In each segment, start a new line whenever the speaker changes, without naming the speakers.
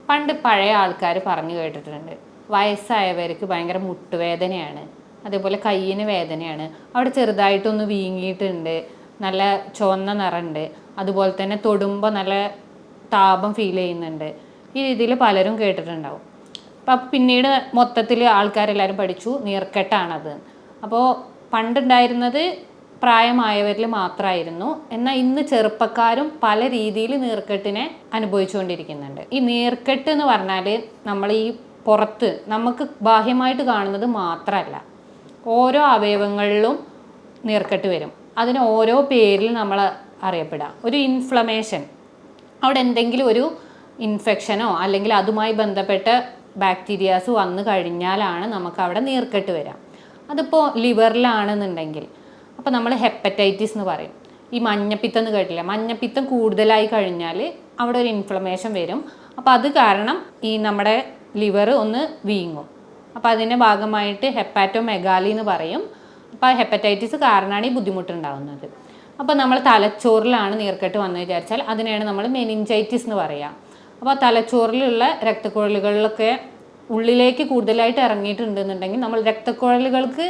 പണ്ട് പഴയ ആൾക്കാർ പറഞ്ഞു കേട്ടിട്ടുണ്ട്, വയസ്സായവർക്ക് ഭയങ്കര മുട്ടുവേദനയാണ്, അതേപോലെ കയ്യിന് വേദനയാണ്, അവിടെ ചെറുതായിട്ടൊന്ന് വീങ്ങിയിട്ടുണ്ട്, നല്ല ചുവന്ന നിറമുണ്ട്, അതുപോലെ തന്നെ തൊടുമ്പോൾ നല്ല താപം ഫീൽ ചെയ്യുന്നുണ്ട്. ഈ രീതിയിൽ പലരും കേട്ടിട്ടുണ്ടാവും. അപ്പം പിന്നീട് മൊത്തത്തിൽ ആൾക്കാരെല്ലാവരും പഠിച്ചു നീർക്കെട്ടാണത്. അപ്പോൾ പണ്ടുണ്ടായിരുന്നത് പ്രായമായവരിൽ മാത്രമായിരുന്നു. എന്നാൽ ഇന്ന് ചെറുപ്പക്കാരും പല രീതിയിൽ നീർക്കെട്ടിനെ അനുഭവിച്ചുകൊണ്ടിരിക്കുന്നുണ്ട്. ഈ നീർക്കെട്ട് എന്ന് പറഞ്ഞാൽ നമ്മൾ ഈ പുറത്ത് നമുക്ക് ബാഹ്യമായിട്ട് കാണുന്നത് മാത്രമല്ല, ഓരോ അവയവങ്ങളിലും നീർക്കെട്ട് വരും. അതിന് ഓരോ പേരിൽ നമ്മൾ അറിയപ്പെടാം. ഒരു ഇൻഫ്ലമേഷൻ, അവിടെ എന്തെങ്കിലും ഒരു ഇൻഫെക്ഷനോ അല്ലെങ്കിൽ അതുമായി ബന്ധപ്പെട്ട ബാക്ടീരിയാസ് വന്നു കഴിഞ്ഞാലാണ് നമുക്ക് അവിടെ നീർക്കെട്ട് വരാം. അതിപ്പോൾ ലിവറിലാണെന്നുണ്ടെങ്കിൽ അപ്പോൾ നമ്മൾ ഹെപ്പറ്റൈറ്റിസ് എന്ന് പറയും. ഈ മഞ്ഞപ്പിത്തം എന്ന് കേട്ടില്ല, മഞ്ഞപ്പിത്തം കൂടുതലായി കഴിഞ്ഞാൽ അവിടെ ഒരു ഇൻഫ്ലമേഷൻ വരും. അപ്പോൾ അത് കാരണം ഈ നമ്മുടെ ലിവർ ഒന്ന് വീങ്ങും. അപ്പോൾ അതിൻ്റെ ഭാഗമായിട്ട് ഹെപ്പാറ്റോമെഗാലി എന്ന് പറയും. അപ്പോൾ ഹെപ്പറ്റൈറ്റിസ് കാരണമാണ് ഈ ബുദ്ധിമുട്ടുണ്ടാകുന്നത്. അപ്പോൾ നമ്മൾ തലച്ചോറിലാണ് നീർക്കെട്ട് വന്നു വിചാരിച്ചാൽ അതിനെയാണ് നമ്മൾ മെനിഞ്ചൈറ്റിസ് എന്ന് പറയുക. അപ്പോൾ തലച്ചോറിലുള്ള രക്തക്കുഴലുകളിലൊക്കെ ഉള്ളിലേക്ക് കൂടുതലായിട്ട് ഇറങ്ങിയിട്ടുണ്ടെന്നുണ്ടെങ്കിൽ നമ്മൾ രക്തക്കുഴലുകൾക്ക്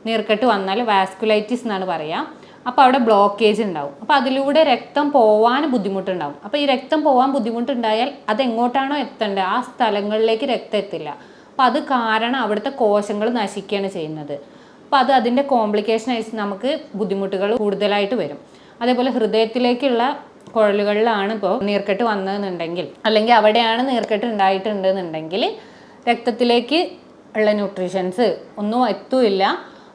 നീർക്കെട്ട് വന്നാൽ വാസ്കുലൈറ്റിസ് എന്നാണ് പറയുക. അപ്പോൾ അവിടെ ബ്ലോക്കേജ് ഉണ്ടാവും. അപ്പോൾ അതിലൂടെ രക്തം പോവാൻ ബുദ്ധിമുട്ടുണ്ടാവും. അപ്പോൾ ഈ രക്തം പോകാൻ ബുദ്ധിമുട്ടുണ്ടായാൽ അതെങ്ങോട്ടാണോ എത്തേണ്ടത് ആ സ്ഥലങ്ങളിലേക്ക് രക്തം എത്തില്ല. അപ്പോൾ അത് കാരണം അവിടുത്തെ കോശങ്ങൾ നശിക്കുകയാണ് ചെയ്യുന്നത്. അപ്പോൾ അതിൻ്റെ കോംപ്ലിക്കേഷനായി നമുക്ക് ബുദ്ധിമുട്ടുകൾ കൂടുതലായിട്ട് വരും. അതേപോലെ ഹൃദയത്തിലേക്കുള്ള കുഴലുകളിലാണ് ഇപ്പോൾ നീർക്കെട്ട് വന്നതെന്നുണ്ടെങ്കിൽ, അല്ലെങ്കിൽ അവിടെയാണ് നീർക്കെട്ട് ഉണ്ടായിട്ടുണ്ടെന്നുണ്ടെങ്കിൽ രക്തത്തിലേക്ക് ഉള്ള ന്യൂട്രീഷൻസ് ഒന്നും എത്തുമില്ല.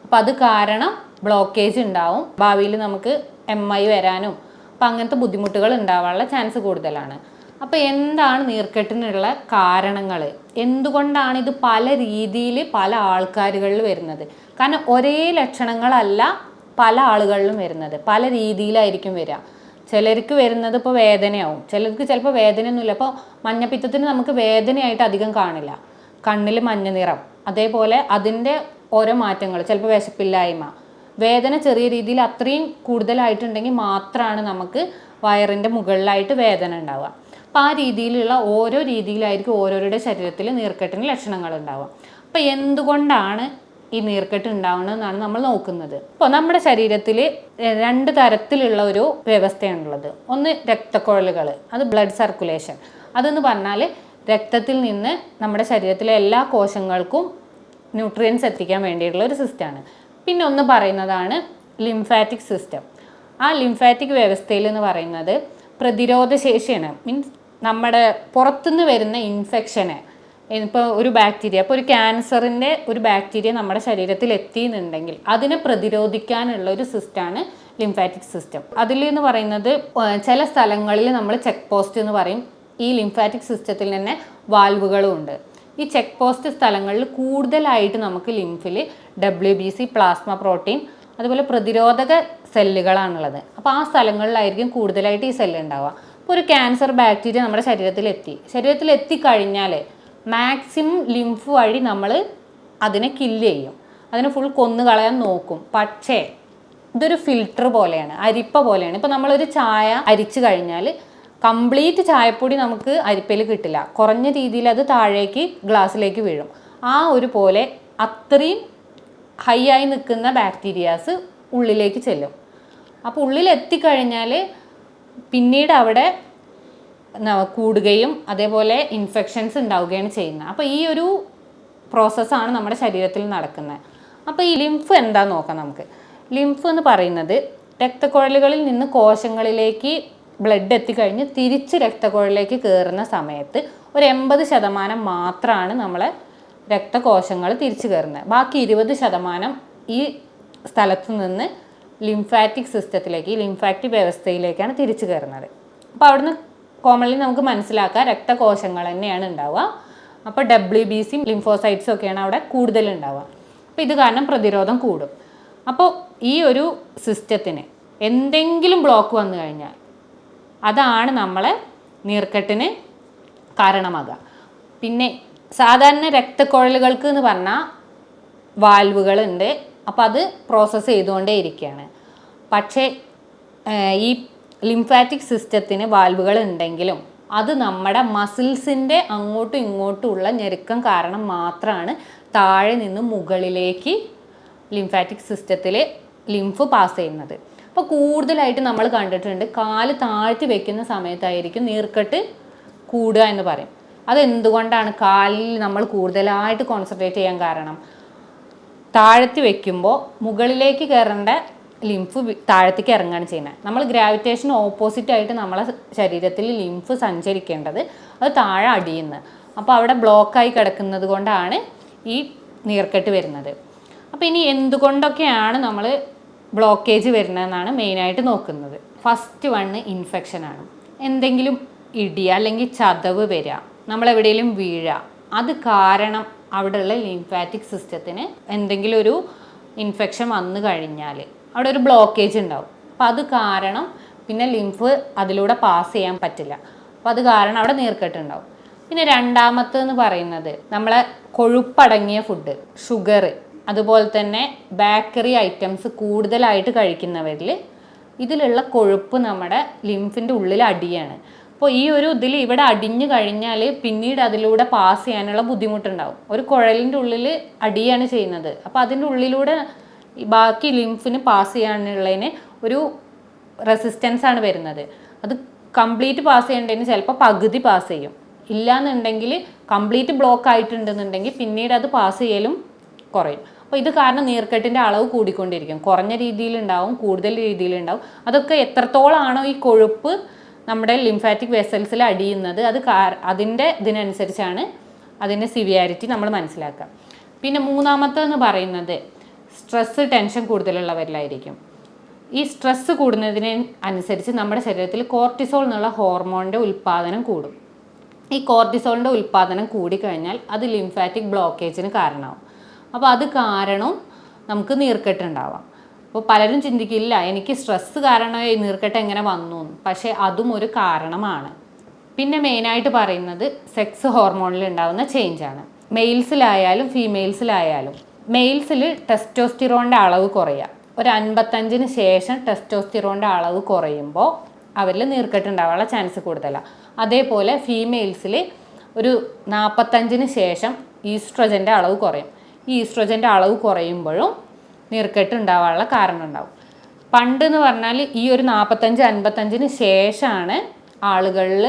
അപ്പോൾ അത് കാരണം ബ്ലോക്കേജ് ഉണ്ടാവും. ഭാവിയിൽ നമുക്ക് MI വരാനും അപ്പം അങ്ങനത്തെ ബുദ്ധിമുട്ടുകൾ ഉണ്ടാവാനുള്ള ചാൻസ് കൂടുതലാണ്. അപ്പോൾ എന്താണ് നീർക്കെട്ടിനുള്ള കാരണങ്ങൾ, എന്തുകൊണ്ടാണ് ഇത് പല രീതിയിൽ പല ആൾക്കാരുകളിൽ വരുന്നത്? കാരണം ഒരേ ലക്ഷണങ്ങളല്ല പല ആളുകളിലും വരുന്നത്, പല രീതിയിലായിരിക്കും വരിക. ചിലർക്ക് വരുന്നത് ഇപ്പോൾ വേദനയാവും, ചിലർക്ക് ചിലപ്പോൾ വേദനയൊന്നുമില്ല. അപ്പോൾ മഞ്ഞപ്പിത്തത്തിന് നമുക്ക് വേദനയായിട്ട് അധികം കാണില്ല, കണ്ണിൽ മഞ്ഞ നിറം, അതേപോലെ അതിൻ്റെ ഓരോ മാറ്റങ്ങൾ, ചിലപ്പോൾ വിശപ്പില്ലായ്മ, വേദന ചെറിയ രീതിയിൽ അത്രയും കൂടുതലായിട്ടുണ്ടെങ്കിൽ മാത്രമാണ് നമുക്ക് വയറിൻ്റെ മുകളിലായിട്ട് വേദന ഉണ്ടാവുക. അപ്പോൾ ആ രീതിയിലുള്ള ഓരോ രീതിയിലായിരിക്കും ഓരോരുടെ ശരീരത്തിൽ നീർക്കെട്ടിന് ലക്ഷണങ്ങൾ ഉണ്ടാവുക. അപ്പോൾ എന്തുകൊണ്ടാണ് ഈ നീർക്കെട്ട് ഉണ്ടാവുന്നതെന്നാണ് നമ്മൾ നോക്കുന്നത്. ഇപ്പോൾ നമ്മുടെ ശരീരത്തിൽ 2 തരത്തിലുള്ള ഒരു വ്യവസ്ഥയാണുള്ളത്. ഒന്ന് രക്തക്കുഴലുകൾ, അത് ബ്ലഡ് സർക്കുലേഷൻ. അതെന്ന് പറഞ്ഞാൽ രക്തത്തിൽ നിന്ന് നമ്മുടെ ശരീരത്തിലെ എല്ലാ കോശങ്ങൾക്കും ന്യൂട്രിയൻസ് എത്തിക്കാൻ വേണ്ടിയിട്ടുള്ള ഒരു സിസ്റ്റമാണ്. പിന്നെ ഒന്ന് പറയുന്നതാണ് ലിംഫാറ്റിക് സിസ്റ്റം. ആ ലിംഫാറ്റിക് വ്യവസ്ഥയിൽ എന്ന് പറയുന്നത് പ്രതിരോധ ശേഷിയാണ്. മീൻസ് നമ്മുടെ പുറത്തുനിന്ന് വരുന്ന ഇൻഫെക്ഷന്, ഇപ്പോൾ ഒരു ബാക്ടീരിയ, ഇപ്പോൾ ഒരു ക്യാൻസറിൻ്റെ ഒരു ബാക്ടീരിയ നമ്മുടെ ശരീരത്തിൽ എത്തിയെന്നുണ്ടെങ്കിൽ അതിനെ പ്രതിരോധിക്കാനുള്ള ഒരു സിസ്റ്റമാണ് ലിംഫാറ്റിക് സിസ്റ്റം. അതിൽ എന്ന് പറയുന്നത് ചില സ്ഥലങ്ങളിൽ നമ്മൾ ചെക്ക് പോസ്റ്റ് എന്ന് പറയും. ഈ ലിംഫാറ്റിക് സിസ്റ്റത്തിൽ തന്നെ വാൽവുകളും ഉണ്ട്. ഈ ചെക്ക് പോസ്റ്റ് സ്ഥലങ്ങളിൽ കൂടുതലായിട്ട് നമുക്ക് ലിംഫിൽ WBC, പ്ലാസ്മ പ്രോട്ടീൻ, അതുപോലെ പ്രതിരോധക സെല്ലുകളാണുള്ളത്. അപ്പോൾ ആ സ്ഥലങ്ങളിലായിരിക്കും കൂടുതലായിട്ട് ഈ സെല്ല് ഉണ്ടാവുക. ഇപ്പോൾ ഒരു ക്യാൻസർ ബാക്ടീരിയ നമ്മുടെ ശരീരത്തിൽ എത്തിക്കഴിഞ്ഞാൽ മാക്സിമം ലിംഫ് വഴി നമ്മൾ അതിനെ കില്ല് ചെയ്യും, അതിനെ ഫുൾ കൊന്നു കളയാൻ നോക്കും. പക്ഷേ ഇതൊരു ഫിൽട്ടർ പോലെയാണ്, അരിപ്പ പോലെയാണ്. ഇപ്പോൾ നമ്മളൊരു ചായ അരിച്ചു കഴിഞ്ഞാൽ കംപ്ലീറ്റ് ചായപ്പൊടി നമുക്ക് അരിപ്പയിൽ കിട്ടില്ല, കുറഞ്ഞ രീതിയിൽ അത് താഴേക്ക് ഗ്ലാസ്സിലേക്ക് വീഴും. ആ ഒരു പോലെ അത്രയും ഹൈ ആയി നിൽക്കുന്ന ബാക്ടീരിയാസ് ഉള്ളിലേക്ക് ചെല്ലും. അപ്പോൾ ഉള്ളിൽ എത്തിക്കഴിഞ്ഞാൽ പിന്നീട് അവിടെ കൂടുകയും അതേപോലെ ഇൻഫെക്ഷൻസ് ഉണ്ടാവുകയാണ് ചെയ്യുന്നത്. അപ്പോൾ ഈ ഒരു പ്രോസസ്സാണ് നമ്മുടെ ശരീരത്തിൽ നടക്കുന്നത്. അപ്പോൾ ഈ ലിംഫ് എന്താണെന്ന് നോക്കാം നമുക്ക്. ലിംഫ് എന്ന് പറയുന്നത് രക്തക്കുഴലുകളിൽ നിന്ന് കോശങ്ങളിലേക്ക് ബ്ലഡ് എത്തിക്കഴിഞ്ഞ് തിരിച്ച് രക്തക്കുഴലിലേക്ക് കയറുന്ന സമയത്ത് ഒരു 80% മാത്രമാണ് നമ്മളെ രക്തകോശങ്ങൾ തിരിച്ചു കയറുന്നത്. ബാക്കി 20% ഈ സ്ഥലത്ത് നിന്ന് ലിംഫാറ്റിക് സിസ്റ്റത്തിലേക്ക്, ഈ ലിംഫാറ്റിക് വ്യവസ്ഥയിലേക്കാണ് തിരിച്ചു കയറുന്നത്. അപ്പോൾ അവിടുന്ന് കോമൺലി നമുക്ക് മനസ്സിലാക്കാം രക്തകോശങ്ങൾ തന്നെയാണ് ഉണ്ടാവുക. അപ്പോൾ WBC, ലിംഫോസൈറ്റ്സും ഒക്കെയാണ് അവിടെ കൂടുതലുണ്ടാവുക. അപ്പോൾ ഇത് കാരണം പ്രതിരോധം കൂടും. അപ്പോൾ ഈ ഒരു സിസ്റ്റത്തിന് എന്തെങ്കിലും ബ്ലോക്ക് വന്നു കഴിഞ്ഞാൽ അതാണ് നമ്മളെ നീർക്കെട്ടിന് കാരണമാകുക. പിന്നെ സാധാരണ രക്തക്കുഴലുകൾക്ക് എന്ന് പറഞ്ഞാൽ വാൽവുകളുണ്ട്, അപ്പോൾ അത് പ്രോസസ്സ് ചെയ്തുകൊണ്ടേ ഇരിക്കുകയാണ്. പക്ഷേ ഈ ലിംഫാറ്റിക് സിസ്റ്റത്തിന് വാൽവുകൾ ഉണ്ടെങ്കിലും അത് നമ്മുടെ മസിൽസിൻ്റെ അങ്ങോട്ടും ഇങ്ങോട്ടും ഉള്ള ഞെരുക്കം കാരണം മാത്രമാണ് താഴെ നിന്ന് മുകളിലേക്ക് ലിംഫാറ്റിക് സിസ്റ്റത്തിൽ ലിംഫ് പാസ് ചെയ്യുന്നത്. അപ്പോൾ കൂടുതലായിട്ട് നമ്മൾ കണ്ടിട്ടുണ്ട് കാല് താഴ്ത്തി വെക്കുന്ന സമയത്തായിരിക്കും നീർക്കെട്ട് കൂടുക എന്ന് പറയും. അതെന്തുകൊണ്ടാണ് കാലിൽ നമ്മൾ കൂടുതലായിട്ട് കോൺസെൻട്രേറ്റ് ചെയ്യാൻ കാരണം? താഴ്ത്തി വെക്കുമ്പോൾ മുകളിലേക്ക് കയറേണ്ട ലിംഫ് താഴത്തേക്ക് ഇറങ്ങുകയാണ് ചെയ്യുന്നത്. നമ്മൾ ഗ്രാവിറ്റേഷൻ ഓപ്പോസിറ്റ് ആയിട്ട് നമ്മളെ ശരീരത്തിൽ ലിംഫ് സഞ്ചരിക്കേണ്ടത് അത് താഴെ അടിയുന്നത്. അപ്പോൾ അവിടെ ബ്ലോക്കായി കിടക്കുന്നത് കൊണ്ടാണ് ഈ നീർക്കെട്ട് വരുന്നത്. അപ്പോൾ ഇനി എന്തുകൊണ്ടൊക്കെയാണ് നമ്മൾ ബ്ലോക്കേജ് വരുന്നതെന്നാണ് മെയിനായിട്ട് നോക്കുന്നത്. ഫസ്റ്റ് വണ്ണ് ഇൻഫെക്ഷനാണ്. എന്തെങ്കിലും ഇടിയ അല്ലെങ്കിൽ ചതവ് വരിക, നമ്മളെവിടെയെങ്കിലും വീഴുക, അത് കാരണം അവിടെയുള്ള ലിംഫാറ്റിക് സിസ്റ്റത്തിന് എന്തെങ്കിലും ഒരു ഇൻഫെക്ഷൻ വന്നു കഴിഞ്ഞാൽ അവിടെ ഒരു ബ്ലോക്കേജ് ഉണ്ടാവും. അപ്പോൾ അത് കാരണം പിന്നെ ലിംഫ് അതിലൂടെ പാസ് ചെയ്യാൻ പറ്റില്ല. അപ്പോൾ അത് കാരണം അവിടെ നീർക്കെട്ടുണ്ടാവും. പിന്നെ രണ്ടാമത്തെന്ന് പറയുന്നത് നമ്മളെ കൊഴുപ്പടങ്ങിയ ഫുഡ്, ഷുഗർ, അതുപോലെ തന്നെ ബേക്കറി ഐറ്റംസ് കൂടുതലായിട്ട് കഴിക്കുന്നവരിൽ ഇതിലുള്ള കൊഴുപ്പ് നമ്മുടെ ലിംഫിൻ്റെ ഉള്ളിൽ അടിയാണ്. അപ്പോൾ ഈ ഒരു ഇതിൽ ഇവിടെ അടിഞ്ഞു കഴിഞ്ഞാൽ പിന്നീട് അതിലൂടെ പാസ് ചെയ്യാനുള്ള ബുദ്ധിമുട്ടുണ്ടാവും. ഒരു കുഴലിൻ്റെ ഉള്ളിൽ അടിയാണ് ചെയ്യുന്നത്. അപ്പോൾ അതിൻ്റെ ഉള്ളിലൂടെ ബാക്കി ലിംഫിന് പാസ് ചെയ്യാനുള്ളതിന് ഒരു റെസിസ്റ്റൻസ് ആണ് വരുന്നത്. അത് കംപ്ലീറ്റ് പാസ് ചെയ്യേണ്ടതിന് ചിലപ്പോൾ പകുതി പാസ് ചെയ്യും. ഇല്ലയെന്നുണ്ടെങ്കിൽ കംപ്ലീറ്റ് ബ്ലോക്ക് ആയിട്ടുണ്ടെന്നുണ്ടെങ്കിൽ പിന്നീട് അത് പാസ് ചെയ്യലും കുറയും. അപ്പോൾ ഇത് കാരണം നീർക്കെട്ടിൻ്റെ അളവ് കൂടിക്കൊണ്ടിരിക്കും. കുറഞ്ഞ രീതിയിലുണ്ടാവും, കൂടുതൽ രീതിയിലുണ്ടാവും. അതൊക്കെ എത്രത്തോളമാണോ ഈ കൊഴുപ്പ് നമ്മുടെ ലിംഫാറ്റിക് വെസൽസിൽ അടിയുന്നത് അതിൻ്റെ ഇതിനനുസരിച്ചാണ് അതിൻ്റെ സിവിയാരിറ്റി നമ്മൾ മനസ്സിലാക്കുക. പിന്നെ മൂന്നാമത്തെന്ന് പറയുന്നത് സ്ട്രെസ്സ്, ടെൻഷൻ കൂടുതലുള്ളവരിലായിരിക്കും. ഈ സ്ട്രെസ്സ് കൂടുന്നതിന് അനുസരിച്ച് നമ്മുടെ ശരീരത്തിൽ കോർട്ടിസോൾ എന്നുള്ള ഹോർമോണിൻ്റെ ഉൽപ്പാദനം കൂടും. ഈ കോർട്ടിസോളിൻ്റെ ഉൽപ്പാദനം കൂടിക്കഴിഞ്ഞാൽ അത് ലിംഫാറ്റിക് ബ്ലോക്കേജിന് കാരണമാവും. അപ്പോൾ അത് കാരണം നമുക്ക് നീർക്കെട്ടുണ്ടാവാം. അപ്പോൾ പലരും ചിന്തിക്കില്ല എനിക്ക് സ്ട്രെസ്സ് കാരണം ഈ നീർക്കെട്ട് എങ്ങനെ വന്നു എന്ന്. പക്ഷേ അതും ഒരു കാരണമാണ്. പിന്നെ മെയിനായിട്ട് പറയുന്നത് സെക്സ് ഹോർമോണിൽ ഉണ്ടാകുന്ന ചേഞ്ചാണ്. മെയിൽസിലായാലും ഫീമെയിൽസിലായാലും. മെയിൽസിൽ ടെസ്റ്റോസ്റ്റിറോണിൻ്റെ അളവ് കുറയുക. ഒരു 55 ശേഷം ടെസ്റ്റോസ്റ്റിറോണിൻ്റെ അളവ് കുറയുമ്പോൾ അവരിൽ നീർക്കെട്ടുണ്ടാവാനുള്ള ചാൻസ് കൂടുതലാണ്. അതേപോലെ ഫീമെയിൽസിൽ ഒരു 45 ശേഷം ഈസ്ട്രജൻ്റെ അളവ് കുറയും. ഈ ഈസ്ട്രജൻ്റെ അളവ് കുറയുമ്പോഴും നീർക്കെട്ട് ഉണ്ടാവാനുള്ള കാരണം ഉണ്ടാവും. പണ്ടെന്ന് പറഞ്ഞാൽ ഈ ഒരു 45-55 ശേഷമാണ് ആളുകളിൽ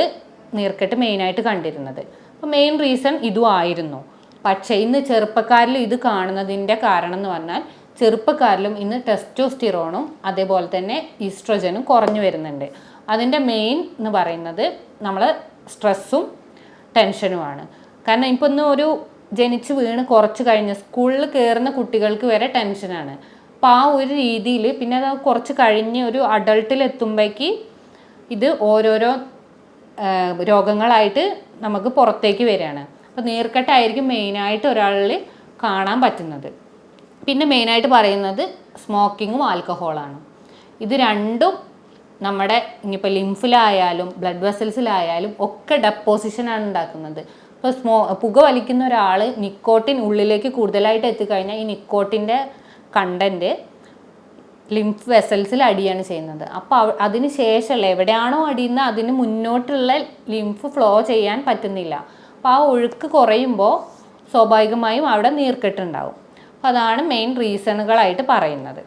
നീർക്കെട്ട് മെയിനായിട്ട് കണ്ടിരുന്നത്. അപ്പോൾ മെയിൻ റീസൺ ഇതും ആയിരുന്നു. പക്ഷേ ഇന്ന് ചെറുപ്പക്കാരിൽ ഇത് കാണുന്നതിൻ്റെ കാരണം എന്ന് പറഞ്ഞാൽ ചെറുപ്പക്കാരിലും ഇന്ന് ടെസ്റ്റോസ്റ്റിറോണും അതേപോലെ തന്നെ ഈസ്ട്രജനും കുറഞ്ഞു വരുന്നുണ്ട്. അതിൻ്റെ മെയിൻ എന്ന് പറയുന്നത് നമ്മൾ സ്ട്രെസ്സും ടെൻഷനുമാണ്. കാരണം ഇപ്പോൾ ഇന്ന് ഒരു ജനിച്ച് വീണ് കുറച്ച് കഴിഞ്ഞ് സ്കൂളിൽ കയറുന്ന കുട്ടികൾക്ക് വരെ ടെൻഷനാണ്. അപ്പോൾ ആ ഒരു രീതിയിൽ പിന്നെ അത് കുറച്ച് കഴിഞ്ഞ് ഒരു അഡൾട്ടിലെത്തുമ്പോഴേക്ക് ഇത് ഓരോരോ രോഗങ്ങളായിട്ട് നമുക്ക് പുറത്തേക്ക് വരികയാണ്. അപ്പോൾ നീർക്കെട്ടായിരിക്കും മെയിനായിട്ട് ഒരാളിൽ കാണാൻ പറ്റുന്നത്. പിന്നെ മെയിനായിട്ട് പറയുന്നത് സ്മോക്കിങ്ങും ആൽക്കഹോളാണ്. ഇത് രണ്ടും നമ്മുടെ ഇനിയിപ്പോൾ ലിംഫിലായാലും ബ്ലഡ് വെസൽസിലായാലും ഒക്കെ ഡെപ്പോസിഷനാണ് ഉണ്ടാക്കുന്നത്. ഇപ്പോൾ പുക വലിക്കുന്ന ഒരാൾ നിക്കോട്ടിൻ ഉള്ളിലേക്ക് കൂടുതലായിട്ട് എത്തിക്കഴിഞ്ഞാൽ ഈ നിക്കോട്ടിൻ്റെ കണ്ടൻറ്റ് ലിംഫ് വെസൽസിൽ അടിയാണ് ചെയ്യുന്നത്. അപ്പോൾ അതിന് ശേഷമുള്ള എവിടെയാണോ അടിയുന്നത് അതിന് മുന്നോട്ടുള്ള ലിംഫ് ഫ്ലോ ചെയ്യാൻ പറ്റുന്നില്ല. അപ്പോൾ ആ ഒഴുക്ക് കുറയുമ്പോൾ സ്വാഭാവികമായും അവിടെ നീർക്കെട്ടുണ്ടാവും. അപ്പോൾ അതാണ് മെയിൻ റീസണുകളായിട്ട് പറയുന്നത്.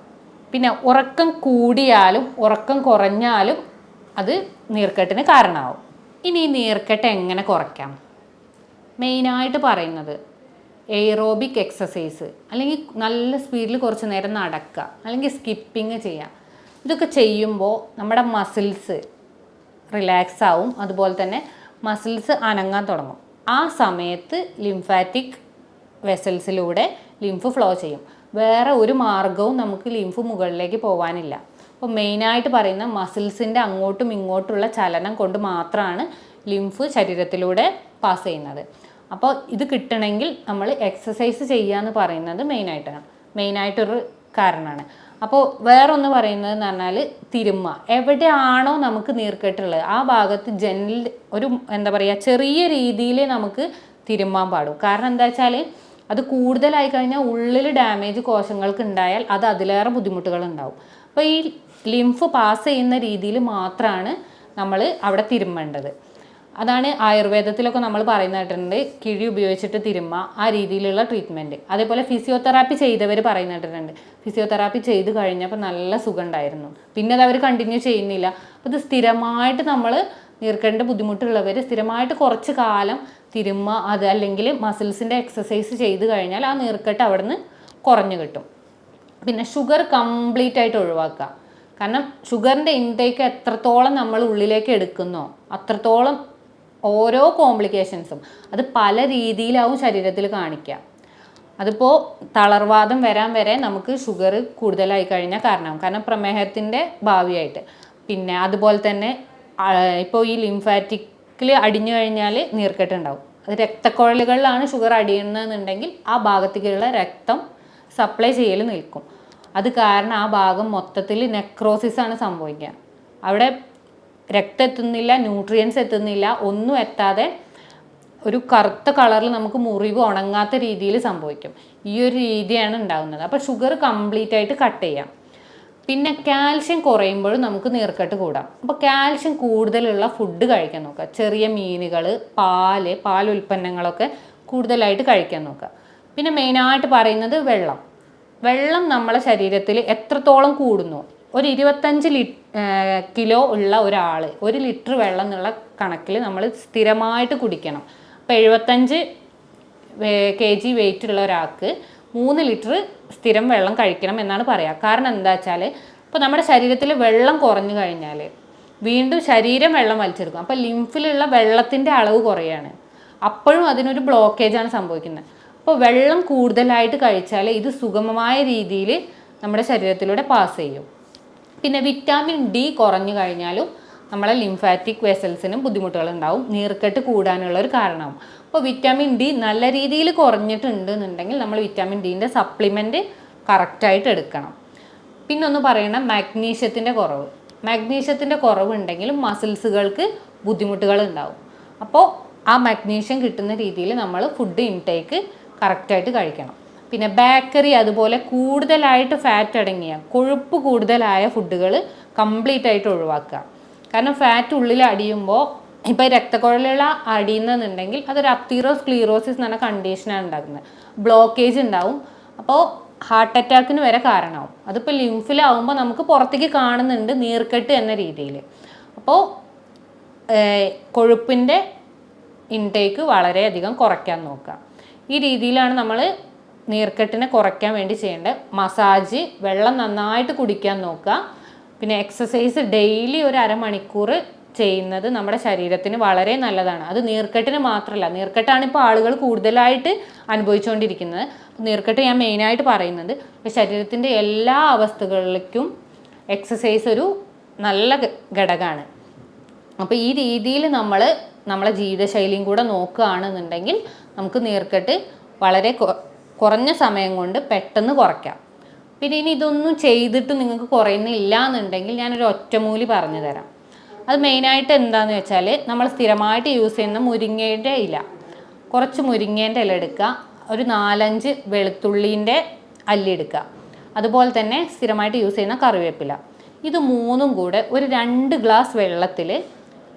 പിന്നെ ഉറക്കം കൂടിയാലും ഉറക്കം കുറഞ്ഞാലും അത് നീർക്കെട്ടിന് കാരണമാവും. ഇനി ഈ നീർക്കെട്ട് എങ്ങനെ കുറയ്ക്കാം? മെയിനായിട്ട് പറയുന്നത് എയ്റോബിക് എക്സസൈസ്, അല്ലെങ്കിൽ നല്ല സ്പീഡിൽ കുറച്ച് നേരം നടക്കുക, അല്ലെങ്കിൽ സ്കിപ്പിങ് ചെയ്യുക. ഇതൊക്കെ ചെയ്യുമ്പോൾ നമ്മുടെ മസിൽസ് റിലാക്സ് ആവും, അതുപോലെ തന്നെ മസിൽസ് അനങ്ങാൻ തുടങ്ങും. ആ സമയത്ത് ലിംഫാറ്റിക് വെസൽസിലൂടെ ലിംഫ് ഫ്ലോ ചെയ്യും. വേറെ ഒരു മാർഗവും നമുക്ക് ലിംഫ് മുകളിലേക്ക് പോകാനില്ല. അപ്പോൾ മെയിനായിട്ട് പറയുന്ന മസിൽസിൻ്റെ അങ്ങോട്ടും ഇങ്ങോട്ടുള്ള ചലനം കൊണ്ട് മാത്രമാണ് ലിംഫ് ശരീരത്തിലൂടെ പാസ് ചെയ്യുന്നത്. അപ്പോൾ ഇത് കിട്ടണമെങ്കിൽ നമ്മൾ എക്സസൈസ് ചെയ്യുക എന്ന് പറയുന്നത് മെയിനായിട്ടൊരു കാരണമാണ്. അപ്പോൾ വേറൊന്ന് പറയുന്നത് എന്ന് പറഞ്ഞാൽ തിരുമ്മ. എവിടെയാണോ നമുക്ക് നീർക്കെട്ടുള്ളത് ആ ഭാഗത്ത് ഒരു എന്താ പറയുക ചെറിയ രീതിയിൽ നമുക്ക് തിരുമ്മാൻ പാടും. കാരണം എന്താ വെച്ചാൽ അത് കൂടുതലായി കഴിഞ്ഞാൽ ഉള്ളിൽ ഡാമേജ് കോശങ്ങൾക്ക് ഉണ്ടായാൽ അത് അതിലേറെ ബുദ്ധിമുട്ടുകൾ ഉണ്ടാവും. അപ്പോൾ ഈ ലിംഫ് പാസ് ചെയ്യുന്ന രീതിയിൽ മാത്രമാണ് നമ്മൾ അവിടെ തിരുമ്മേണ്ടത്. അതാണ് ആയുർവേദത്തിലൊക്കെ നമ്മൾ പറയുന്ന കിഴി ഉപയോഗിച്ചിട്ട് തിരുമ്മ, ആ രീതിയിലുള്ള ട്രീറ്റ്മെൻറ്റ്. അതേപോലെ ഫിസിയോതെറാപ്പി ചെയ്തവർ പറയുന്ന ഫിസിയോതെറാപ്പി ചെയ്ത് കഴിഞ്ഞപ്പോൾ നല്ല സുഖം ഉണ്ടായിരുന്നു, പിന്നെ അത് അവർ കണ്ടിന്യൂ ചെയ്യുന്നില്ല. അപ്പോൾ ഇത് സ്ഥിരമായിട്ട് നമ്മൾ നീർക്കെട്ടിൻ്റെ ബുദ്ധിമുട്ടുള്ളവർ സ്ഥിരമായിട്ട് കുറച്ച് കാലം തിരുമ്മ, അത് അല്ലെങ്കിൽ മസിൽസിൻ്റെ എക്സസൈസ് ചെയ്ത് കഴിഞ്ഞാൽ ആ നീർക്കെട്ട് അവിടെ നിന്ന് കുറഞ്ഞു കിട്ടും. പിന്നെ ഷുഗർ കംപ്ലീറ്റ് ആയിട്ട് ഒഴിവാക്കുക. കാരണം ഷുഗറിൻ്റെ ഇൻടേക്ക് എത്രത്തോളം നമ്മൾ ഉള്ളിലേക്ക് എടുക്കുന്നോ അത്രത്തോളം ഓരോ കോംപ്ലിക്കേഷൻസും അത് പല രീതിയിലാവും ശരീരത്തിൽ കാണിക്കുക. അതിപ്പോൾ തളർവാദം വരാൻ വരെ നമുക്ക് ഷുഗർ കൂടുതലായി കഴിഞ്ഞാൽ കാരണമാകും, കാരണം പ്രമേഹത്തിൻ്റെ ഭാവിയായിട്ട്. പിന്നെ അതുപോലെ തന്നെ ഇപ്പോൾ ഈ ലിംഫാറ്റിക്കിൽ അടിഞ്ഞു കഴിഞ്ഞാൽ നീർക്കെട്ടുണ്ടാവും. അത് രക്തക്കുഴലുകളിലാണ് ഷുഗർ അടിയുന്നതെന്നുണ്ടെങ്കിൽ ആ ഭാഗത്തേക്കുള്ള രക്തം സപ്ലൈ ചെയ്യൽ നിൽക്കും. അത് കാരണം ആ ഭാഗം മൊത്തത്തിൽ നെക്രോസിസാണ് സംഭവിക്കുക. അവിടെ രക്തം എത്തുന്നില്ല, ന്യൂട്രിയൻസ് എത്തുന്നില്ല, ഒന്നും എത്താതെ ഒരു കറുത്ത കളറിൽ നമുക്ക് മുറിവ് ഉണങ്ങാത്ത രീതിയിൽ സംഭവിക്കും. ഈ ഒരു രീതിയാണ് ഉണ്ടാകുന്നത്. അപ്പോൾ ഷുഗർ കംപ്ലീറ്റ് ആയിട്ട് കട്ട് ചെയ്യാം. പിന്നെ കാൽഷ്യം കുറയുമ്പോഴും നമുക്ക് നീർക്കെട്ട് കൂടാം. അപ്പോൾ കാൽഷ്യം കൂടുതലുള്ള ഫുഡ് കഴിക്കാൻ നോക്കുക. ചെറിയ മീനുകൾ, പാൽ ഉൽപ്പന്നങ്ങളൊക്കെ കൂടുതലായിട്ട് കഴിക്കാൻ നോക്കുക. പിന്നെ മെയിനായിട്ട് പറയുന്നത് വെള്ളം നമ്മളെ ശരീരത്തിൽ എത്രത്തോളം കൂടുന്നു, ഒരു 25 കിലോ ഉള്ള ഒരാൾ 1 ലിറ്റർ വെള്ളം എന്നുള്ള കണക്കിൽ നമ്മൾ സ്ഥിരമായിട്ട് കുടിക്കണം. അപ്പോൾ 75 kg വെയിറ്റ് ഉള്ള ഒരാൾക്ക് 3 ലിറ്റർ സ്ഥിരം വെള്ളം കഴിക്കണം എന്നാണ് പറയുക. കാരണം എന്താ വെച്ചാൽ ഇപ്പോൾ നമ്മുടെ ശരീരത്തിൽ വെള്ളം കുറഞ്ഞു കഴിഞ്ഞാൽ വീണ്ടും ശരീരം വെള്ളം വലിച്ചെടുക്കും. അപ്പോൾ ലിംഫിലുള്ള വെള്ളത്തിൻ്റെ അളവ് കുറയാണ്, അപ്പോഴും അതിനൊരു ബ്ലോക്കേജാണ് സംഭവിക്കുന്നത്. അപ്പോൾ വെള്ളം കൂടുതലായിട്ട് കഴിച്ചാൽ ഇത് സുഗമമായ രീതിയിൽ നമ്മുടെ ശരീരത്തിലൂടെ പാസ് ചെയ്യും. പിന്നെ വിറ്റാമിൻ ഡി കുറഞ്ഞു കഴിഞ്ഞാലും നമ്മളെ ലിംഫാറ്റിക് വെസൽസിനും ബുദ്ധിമുട്ടുകളുണ്ടാവും, നീർക്കെട്ട് കൂടാനുള്ള ഒരു കാരണമാവും. അപ്പോൾ വിറ്റാമിൻ ഡി നല്ല രീതിയിൽ കുറഞ്ഞിട്ടുണ്ട് എന്നുണ്ടെങ്കിൽ നമ്മൾ വിറ്റാമിൻ ഡിൻ്റെ സപ്ലിമെൻറ്റ് കറക്റ്റായിട്ട് എടുക്കണം. പിന്നെ ഒന്ന് പറയണം മാഗ്നീഷ്യത്തിൻ്റെ കുറവുണ്ടെങ്കിലും മസിൽസുകൾക്ക് ബുദ്ധിമുട്ടുകൾ ഉണ്ടാവും. അപ്പോൾ ആ മാഗ്നീഷ്യം കിട്ടുന്ന രീതിയിൽ നമ്മൾ ഫുഡ് ഇൻടേക്ക് കറക്റ്റായിട്ട് കഴിക്കണം. പിന്നെ ബേക്കറി, അതുപോലെ കൂടുതലായിട്ട് ഫാറ്റ് അടങ്ങിയ കൊഴുപ്പ് കൂടുതലായ ഫുഡുകൾ കംപ്ലീറ്റ് ആയിട്ട് ഒഴിവാക്കുക. കാരണം ഫാറ്റ് ഉള്ളിൽ അടിയുമ്പോൾ ഇപ്പോൾ രക്തക്കുഴലുള്ള അടിയുന്നുണ്ടെങ്കിൽ അതൊരു അത്തീറോസ്ക്ലീറോസിസ് എന്ന് പറഞ്ഞ കണ്ടീഷനാണ് ഉണ്ടാക്കുന്നത്. ബ്ലോക്കേജ് ഉണ്ടാവും, അപ്പോൾ ഹാർട്ട് അറ്റാക്കിന് വരെ കാരണമാവും. അതിപ്പോൾ ലിംഫിലാവുമ്പോൾ നമുക്ക് പുറത്തേക്ക് കാണുന്നുണ്ട് നീർക്കെട്ട് എന്ന രീതിയിൽ. അപ്പോൾ കൊഴുപ്പിൻ്റെ ഇൻടേക്ക് വളരെയധികം കുറയ്ക്കാൻ നോക്കുക. ഈ രീതിയിലാണ് നമ്മൾ നീർക്കെട്ടിനെ കുറയ്ക്കാൻ വേണ്ടി ചെയ്യേണ്ടത്. മസാജ്, വെള്ളം നന്നായിട്ട് കുടിക്കാൻ നോക്കുക. പിന്നെ എക്സസൈസ് ഡെയിലി ഒരു അരമണിക്കൂർ ചെയ്യുന്നത് നമ്മുടെ ശരീരത്തിന് വളരെ നല്ലതാണ്. അത് നീർക്കെട്ടിന് മാത്രമല്ല, നീർക്കെട്ടാണ് ഇപ്പോൾ ആളുകൾ കൂടുതലായിട്ട് അനുഭവിച്ചുകൊണ്ടിരിക്കുന്നത്. നീർക്കെട്ട് ഞാൻ മെയിനായിട്ട് പറയുന്നത് ശരീരത്തിൻ്റെ എല്ലാ അവസ്ഥകളിലേക്കും എക്സസൈസ് ഒരു നല്ല ഘടകമാണ്. അപ്പോൾ ഈ രീതിയിൽ നമ്മളെ ജീവിതശൈലിയും കൂടെ നോക്കുകയാണെന്നുണ്ടെങ്കിൽ നമുക്ക് നീർക്കെട്ട് വളരെ കുറഞ്ഞ സമയം കൊണ്ട് പെട്ടെന്ന് കുറയ്ക്കാം. പിന്നെ ഇനി ഇതൊന്നും ചെയ്തിട്ട് നിങ്ങൾക്ക് കുറയുന്നില്ല എന്നുണ്ടെങ്കിൽ ഞാനൊരു ഒറ്റമൂലി പറഞ്ഞു തരാം. അത് മെയിനായിട്ട് എന്താണെന്ന് വെച്ചാൽ നമ്മൾ സ്ഥിരമായിട്ട് യൂസ് ചെയ്യുന്ന മുരിങ്ങയുടെ ഇല, കുറച്ച് മുരിങ്ങേൻ്റെ ഇല എടുക്കുക, ഒരു 4-5 വെളുത്തുള്ളീൻ്റെ അല്ലി എടുക്കുക, അതുപോലെ തന്നെ സ്ഥിരമായിട്ട് യൂസ് ചെയ്യുന്ന കറിവേപ്പില. ഇത് 3ഉം കൂടെ ഒരു 2 ഗ്ലാസ് വെള്ളത്തിൽ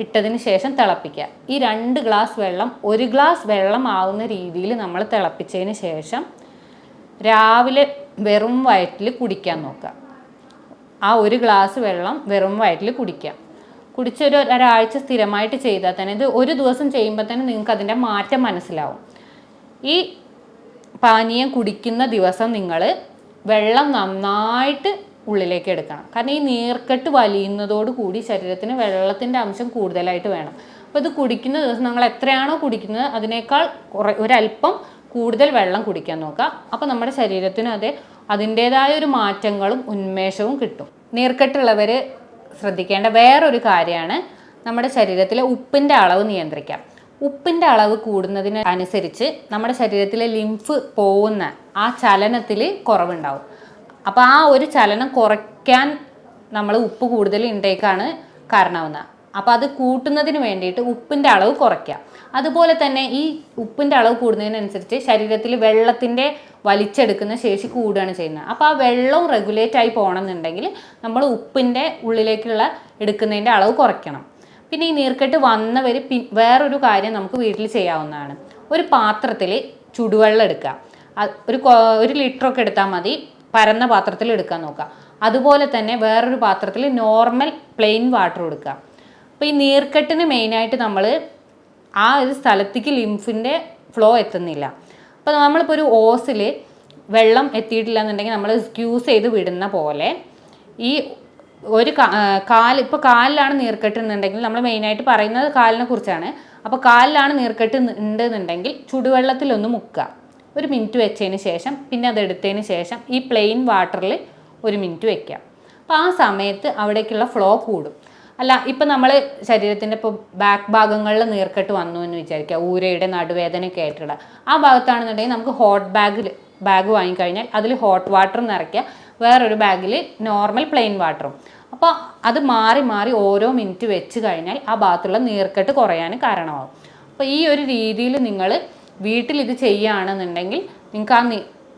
ഇട്ടതിന് ശേഷം തിളപ്പിക്കുക. ഈ 2 ഗ്ലാസ് വെള്ളം 1 ഗ്ലാസ് വെള്ളം ആവുന്ന രീതിയിൽ നമ്മൾ തിളപ്പിച്ചതിന് ശേഷം രാവിലെ വെറും വയറ്റിൽ കുടിക്കാൻ നോക്കുക. ആ 1 ഗ്ലാസ് വെള്ളം വെറും വയറ്റിൽ കുടിച്ചൊരു ഒരാഴ്ച സ്ഥിരമായിട്ട് ചെയ്താൽ തന്നെ, ഇത് ഒരു ദിവസം ചെയ്യുമ്പോൾ തന്നെ നിങ്ങൾക്ക് അതിൻ്റെ മാറ്റം മനസ്സിലാവും. ഈ പാനീയം കുടിക്കുന്ന ദിവസം നിങ്ങൾ വെള്ളം നന്നായിട്ട് ഉള്ളിലേക്ക് എടുക്കണം. കാരണം ഈ നീർക്കെട്ട് വലിയുന്നതോടുകൂടി ശരീരത്തിന് വെള്ളത്തിൻ്റെ അംശം കൂടുതലായിട്ട് വേണം. അപ്പോൾ ഇത് കുടിക്കുന്ന ദിവസം നിങ്ങൾ എത്രയാണോ കുടിക്കുന്നത് അതിനേക്കാൾ ഒരല്പം കൂടുതൽ വെള്ളം കുടിക്കാൻ നോക്കുക. അപ്പോൾ നമ്മുടെ ശരീരത്തിന് അതിൻ്റേതായ ഒരു മാറ്റങ്ങളും ഉന്മേഷവും കിട്ടും. നീർക്കെട്ടുള്ളവർ ശ്രദ്ധിക്കേണ്ട വേറൊരു കാര്യമാണ് നമ്മുടെ ശരീരത്തിലെ ഉപ്പിൻ്റെ അളവ് നിയന്ത്രിക്കാം. ഉപ്പിൻ്റെ അളവ് കൂടുന്നതിന് അനുസരിച്ച് നമ്മുടെ ശരീരത്തിലെ ലിംഫ് പോകുന്ന ആ ചലനത്തിൽ കുറവുണ്ടാവും. അപ്പോൾ ആ ഒരു ചലനം കുറയ്ക്കാൻ നമ്മൾ ഉപ്പ് കൂടുതൽ ഇൻടേക്കാണ് കാരണമാവുന്നത്. അപ്പോൾ അത് കൂട്ടുന്നതിന് വേണ്ടിയിട്ട് ഉപ്പിൻ്റെ അളവ് കുറയ്ക്കുക. അതുപോലെ തന്നെ ഈ ഉപ്പിൻ്റെ അളവ് കൂടുന്നതിനനുസരിച്ച് ശരീരത്തിൽ വെള്ളത്തിൻ്റെ വലിച്ചെടുക്കുന്ന ശേഷി കൂടുകയാണ് ചെയ്യുന്നത്. അപ്പോൾ ആ വെള്ളം റെഗുലേറ്റ് ആയി പോകണമെന്നുണ്ടെങ്കിൽ നമ്മൾ ഉപ്പിൻ്റെ ഉള്ളിലേക്കുള്ള എടുക്കുന്നതിൻ്റെ അളവ് കുറയ്ക്കണം. പിന്നെ ഈ നീർക്കെട്ട് വന്നവർ വേറൊരു കാര്യം നമുക്ക് വീട്ടിൽ ചെയ്യാവുന്നതാണ്. ഒരു പാത്രത്തിൽ ചുടുവെള്ളം എടുക്കുക. ഒരു ലിറ്ററൊക്കെ എടുത്താൽ മതി, പരന്ന പാത്രത്തിൽ എടുക്കാൻ നോക്കുക. അതുപോലെ തന്നെ വേറൊരു പാത്രത്തിൽ നോർമൽ പ്ലെയിൻ വാട്ടർ എടുക്കുക. അപ്പോൾ ഈ നീർക്കെട്ടിന് മെയിനായിട്ട് നമ്മൾ ആ ഒരു സ്ഥലത്തേക്ക് ലിംഫിൻ്റെ ഫ്ലോ എത്തുന്നില്ല. അപ്പോൾ നമ്മളിപ്പോൾ ഒരു ഓസിൽ വെള്ളം എത്തിയിട്ടില്ല എന്നുണ്ടെങ്കിൽ നമ്മൾ സ്ക്യൂസ് ചെയ്ത് വിടുന്ന പോലെ ഈ ഒരു ഇപ്പോൾ കാലിലാണ് നീർക്കെട്ട് എന്നുണ്ടെങ്കിൽ നമ്മൾ മെയിനായിട്ട് പറയുന്നത് കാലിനെ കുറിച്ചാണ്. അപ്പോൾ കാലിലാണ് നീർക്കെട്ട് ഉണ്ടെന്നുണ്ടെങ്കിൽ ചുടുവെള്ളത്തിലൊന്ന് മുക്കുക. 1 മിനിറ്റ് വെച്ചതിന് ശേഷം പിന്നെ അത് എടുത്തതിന് ശേഷം ഈ പ്ലെയിൻ വാട്ടറിൽ 1 മിനിറ്റ് വെക്കുക. അപ്പോൾ ആ സമയത്ത് അവിടേക്കുള്ള ഫ്ലോ കൂടും. അല്ല, ഇപ്പം നമ്മൾ ശരീരത്തിൻ്റെ ഇപ്പോൾ ബാക്ക് ഭാഗങ്ങളിൽ നീർക്കെട്ട് വന്നു എന്ന് വിചാരിക്കുക, ഊരയുടെ നടുവേദനയൊക്കെ ആയിട്ടുള്ള ആ ഭാഗത്താണെന്നുണ്ടെങ്കിൽ നമുക്ക് ഹോട്ട് ബാഗ് വാങ്ങിക്കഴിഞ്ഞാൽ അതിൽ ഹോട്ട് വാട്ടർ നിറയ്ക്കുക, വേറൊരു ബാഗിൽ നോർമൽ പ്ലെയിൻ വാട്ടറും. അപ്പോൾ അത് മാറി മാറി ഓരോ മിനിറ്റ് വെച്ച് കഴിഞ്ഞാൽ ആ ഭാഗത്തുള്ള നീർക്കെട്ട് കുറയാൻ കാരണമാകും. അപ്പോൾ ഈ ഒരു രീതിയിൽ നിങ്ങൾ വീട്ടിൽ ഇത് ചെയ്യുകയാണെന്നുണ്ടെങ്കിൽ നിങ്ങൾക്ക് ആ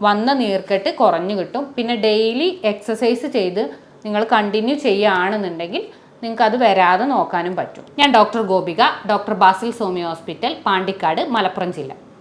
വന്ന നീർക്കെട്ട് കുറഞ്ഞു കിട്ടും. പിന്നെ ഡെയിലി എക്സസൈസ് ചെയ്ത് നിങ്ങൾ കണ്ടിന്യൂ ചെയ്യുകയാണെന്നുണ്ടെങ്കിൽ നിങ്ങൾക്ക് അത് വരാതെ നോക്കാനും പറ്റും. ഞാൻ doctor Gopika, doctor Basil Somy hospital, Pandikkad, Malappuram ജില്ല.